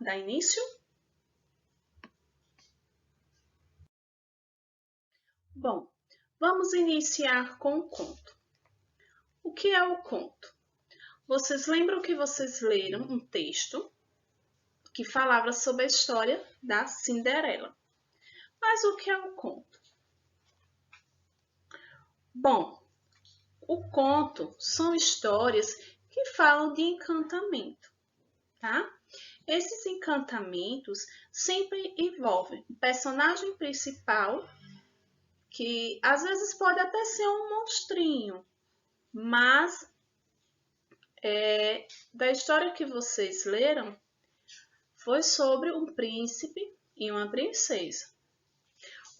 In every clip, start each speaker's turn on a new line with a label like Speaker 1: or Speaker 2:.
Speaker 1: dar início? Bom, vamos iniciar com o conto. O que é o conto? Vocês lembram que vocês leram um texto que falava sobre a história da Cinderela. Mas o que é o conto? Bom, o conto são histórias que falam de encantamento, tá? Esses encantamentos sempre envolvem o personagem principal, que às vezes pode até ser um monstrinho, mas da história que vocês leram foi sobre um príncipe e uma princesa.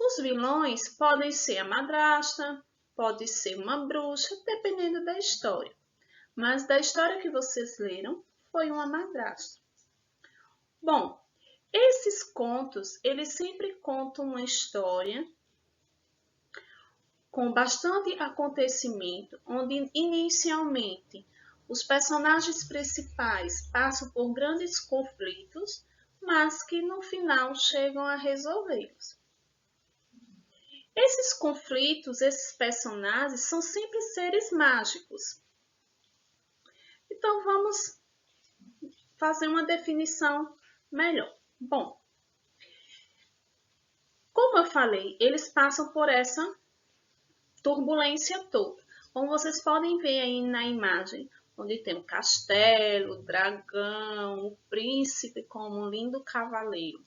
Speaker 1: Os vilões podem ser a madrasta, pode ser uma bruxa, dependendo da história. Mas da história que vocês leram, foi uma madrasta. Bom, esses contos, eles sempre contam uma história com bastante acontecimento, onde inicialmente os personagens principais passam por grandes conflitos, mas que no final chegam a resolvê-los. Esses conflitos, esses personagens, são sempre seres mágicos. Então, vamos fazer uma definição melhor. Bom, como eu falei, eles passam por essa turbulência toda. Como vocês podem ver aí na imagem, onde tem um castelo, o dragão, o príncipe como um lindo cavaleiro.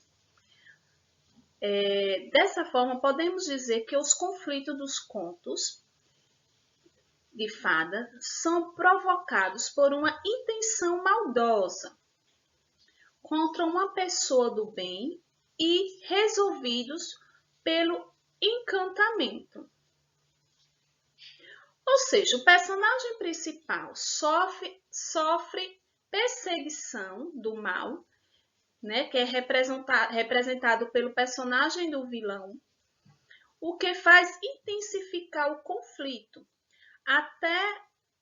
Speaker 1: Dessa forma, podemos dizer que os conflitos dos contos de fada são provocados por uma intenção maldosa contra uma pessoa do bem e resolvidos pelo encantamento. Ou seja, o personagem principal sofre perseguição do mal, né, que é representado pelo personagem do vilão, o que faz intensificar o conflito até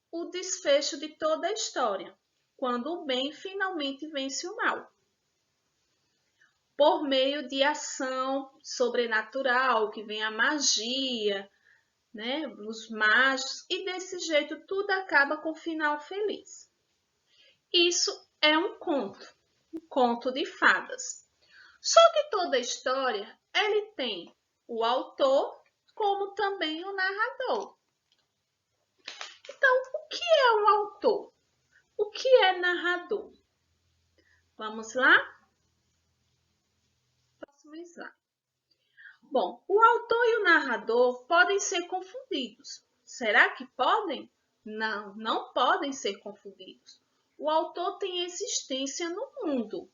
Speaker 1: o desfecho de toda a história, quando o bem finalmente vence o mal. Por meio de ação sobrenatural, que vem a magia, né, os mágicos, e desse jeito tudo acaba com um final feliz. Isso é um conto de fadas. Só que toda história, ele tem o autor, como também o narrador. Então, o que é um autor? O que é narrador? Vamos lá? Próximo slide. Bom, o autor e o narrador podem ser confundidos. Será que podem? Não, não podem ser confundidos. O autor tem existência no mundo.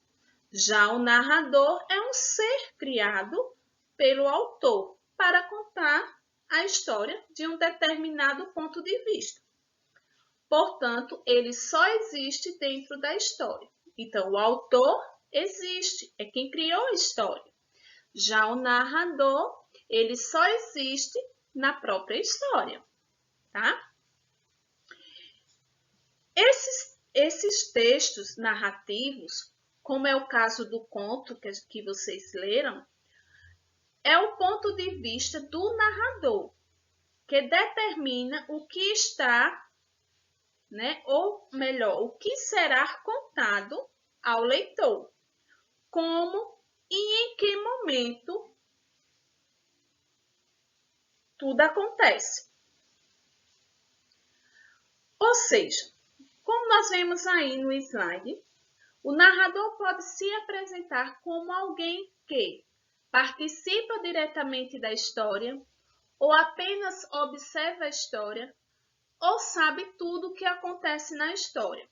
Speaker 1: Já o narrador é um ser criado pelo autor para contar a história de um determinado ponto de vista. Portanto, ele só existe dentro da história. Então, o autor existe, é quem criou a história. Já o narrador, ele só existe na própria história, tá? Esses textos narrativos, como é o caso do conto que vocês leram, é o ponto de vista do narrador, que determina o que está, né, ou melhor, o que será contado ao leitor, como e em que momento tudo acontece. Ou seja, como nós vemos aí no slide, o narrador pode se apresentar como alguém que participa diretamente da história, ou apenas observa a história, ou sabe tudo o que acontece na história,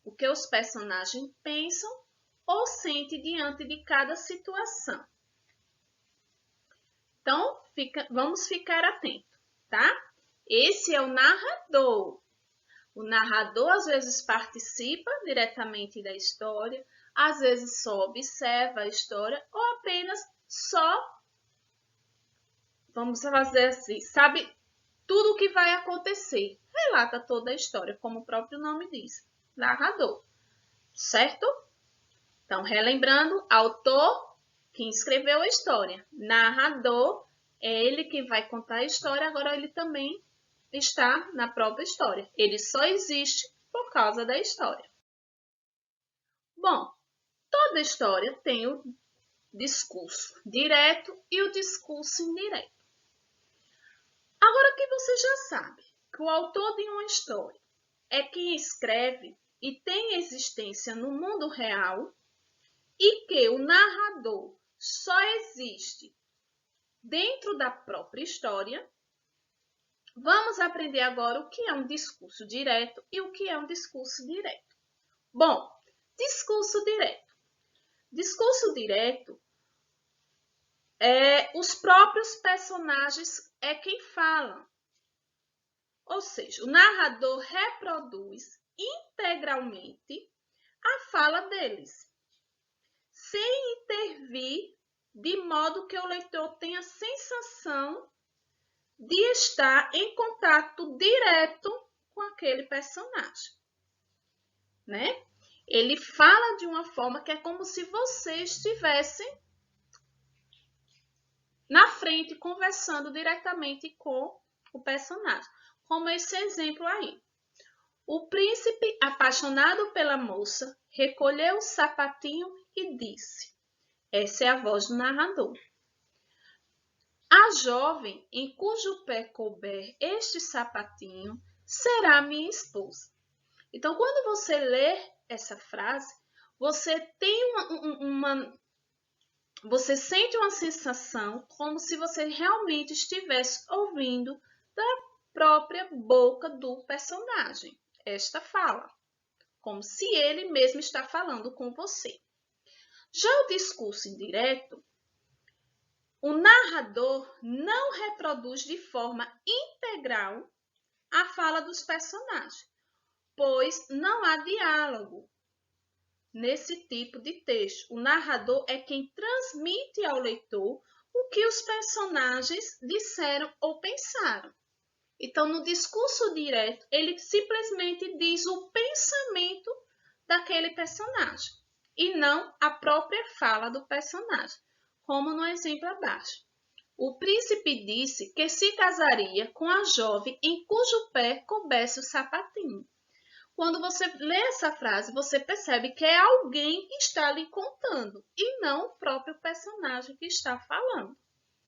Speaker 1: o que os personagens pensam ou sentem diante de cada situação. Então, vamos ficar atentos, tá? Esse é o narrador. O narrador às vezes participa diretamente da história, às vezes só observa a história ou apenas só, vamos fazer assim, sabe tudo o que vai acontecer. Relata toda a história, como o próprio nome diz, narrador, certo? Então, relembrando, autor, quem escreveu a história. Narrador, é ele que vai contar a história, agora ele também está na própria história. Ele só existe por causa da história. Bom, toda história tem o discurso direto e o discurso indireto. Agora que você já sabe que o autor de uma história é quem escreve e tem existência no mundo real e que o narrador só existe dentro da própria história, vamos aprender agora o que é um discurso direto e o que é um discurso direto. Bom, discurso direto. Discurso direto os próprios personagens é quem falam. Ou seja, o narrador reproduz integralmente a fala deles, sem intervir, de modo que o leitor tenha a sensação de estar em contato direto com aquele personagem, né? Ele fala de uma forma que é como se você estivesse na frente, conversando diretamente com o personagem. Como esse exemplo aí. O príncipe, apaixonado pela moça, recolheu o sapatinho e disse. Essa é a voz do narrador. A jovem, em cujo pé couber este sapatinho, será minha esposa. Então, quando você lê essa frase, você tem você sente uma sensação como se você realmente estivesse ouvindo da própria boca do personagem esta fala, como se ele mesmo está falando com você. Já o discurso indireto, o narrador não reproduz de forma integral a fala dos personagens, pois não há diálogo nesse tipo de texto. O narrador é quem transmite ao leitor o que os personagens disseram ou pensaram. Então, no discurso direto, ele simplesmente diz o pensamento daquele personagem e não a própria fala do personagem, como no exemplo abaixo. O príncipe disse que se casaria com a jovem em cujo pé coubesse o sapatinho. Quando você lê essa frase, você percebe que é alguém que está lhe contando e não o próprio personagem que está falando.